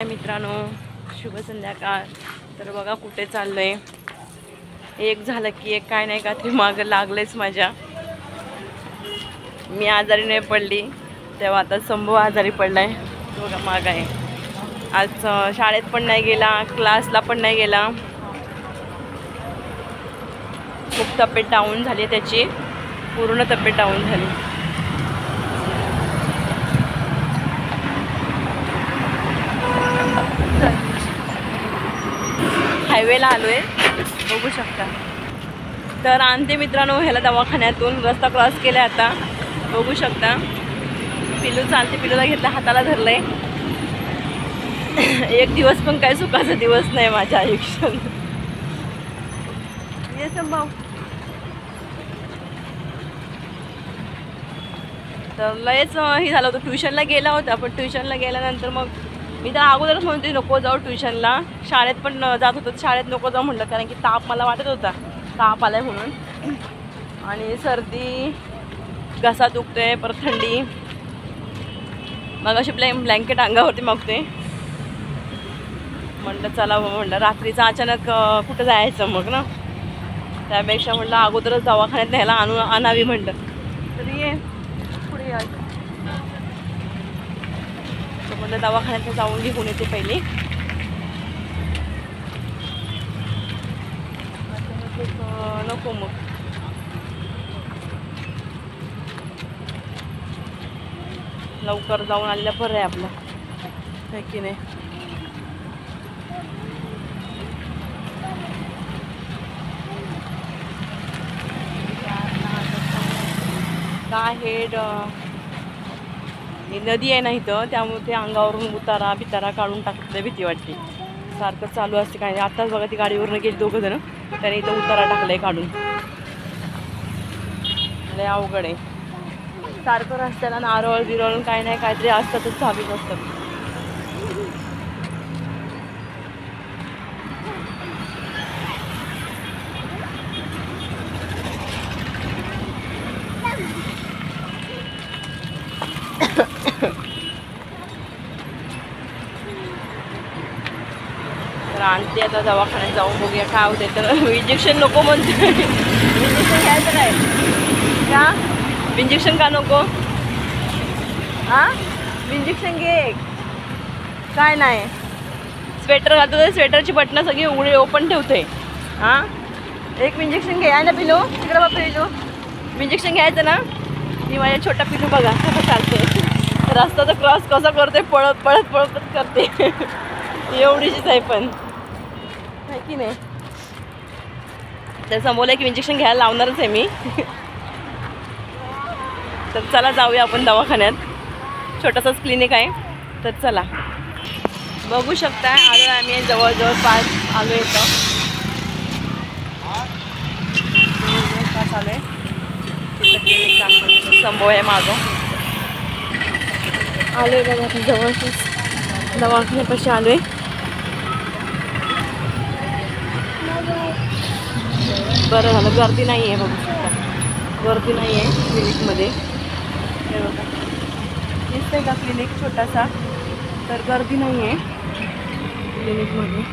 मित्रांनो, शुभ संध्याकाळ. तर बघा कुठे चाललोय. एक झालं की एक काय नाही का ते मागं लागलेच माझ्या. मी आजारी नाही पडली तेव्हा आता संभू आजारी पडलाय. बघा माग आहे. आज शाळेत पण नाही गेला, क्लासला पण नाही गेला. खूप तब्येत डाऊन झाली त्याची, पूर्ण तब्येत डाऊन झाली. हायवेला आलोय, बघू शकता. तर आणते मित्रांनो ह्याला दवाखान्यातून. रस्ता क्रॉस केला आता, बघू शकता. पिलू चालते, पिलूला घेतलं, हाताला धरलंय. एक दिवस पण काय सुखाचा दिवस नाही माझ्या आयुष्यात. ये संभाव. तर लयच हे झालं होतं. ट्युशनला गेला होता, पण ट्युशनला गेल्यानंतर मग मी तर अगोदरच म्हणते नको जाऊ ट्युशनला. शाळेत पण जात होतं, शाळेत नको जाऊ म्हटलं, कारण की ताप मला वाटत होता, ताप आलाय म्हणून. आणि सर्दी, घसा दुखतोय, परत थंडी. मग अशी ब्लँकेट अंगावरती मागते. म्हटलं चला म्हटलं, रात्रीचं अचानक कुठं जायचं मग ना, त्यापेक्षा म्हटलं अगोदरच दवाखान्यात न्यायला आणावी म्हटलं. तरी ये पुढे या. तर म्हटलं दवाखान्यात जाऊन घेऊन येते पहिले. नको मग लवकर जाऊन आलेलं बरं आहे आपलं, आहे की नाही. काय हे नदी आहे ना इथं, त्यामुळे ते अंगावरून उतारा बितारा काढून टाकत, भीती वाटते. सारखं चालू असते काय. आत्ताच बघा ती गाडीवरून गेली दोघं जण, त्याने इथं उतारा टाकलाय काढून. लय अवघड आहे. सारखं रस्त्याला नारळ बिरळ काय नाही काहीतरी असतातच, चालूच असतात. तर आणते आता दवाखान्यात जाऊन बघूया काय होते. तर इंजेक्शन नको म्हणते. इंजेक्शन घ्यायचं काय का? इंजेक्शन का नको? हां, इंजेक्शन घे. काय नाही, स्वेटर घालतो, स्वेटरची बटणं सगळी उघडी ओपन ठेवते. हां, एक इंजेक्शन घे. आहे ना पिलू, तिकडे बघ पिलू, इंजेक्शन घ्यायचं ना. मी माझ्या छोटा पिलू बघा कसं चालते. रस्ता तर क्रॉस कसा करते, पळत पळत पळत करते. एवढीशीच आहे पण, आहे की नाही. तर समोरला एक इंजेक्शन घ्यायला लावणारच आहे मी. तर चला जाऊया आपण दवाखान्यात. छोटासाच क्लिनिक आहे, तर चला. बघू शकता आलो आम्ही जवळजवळ 5 आलो इथं. पास आलो आहे. तिथं क्लिनिक दाखवतो, संभव आहे माझं. आलो आहे बघा जवळच दवाखान्यापाशी आलो आहे. बरं झालं गर्दी नाही आहे, बघू शकता गर्दी नाही आहे क्लिनिकमध्ये. हे बघा दिसतंय का क्लिनिक छोटासा, तर गर्दी नाही आहे क्लिनिकमध्ये.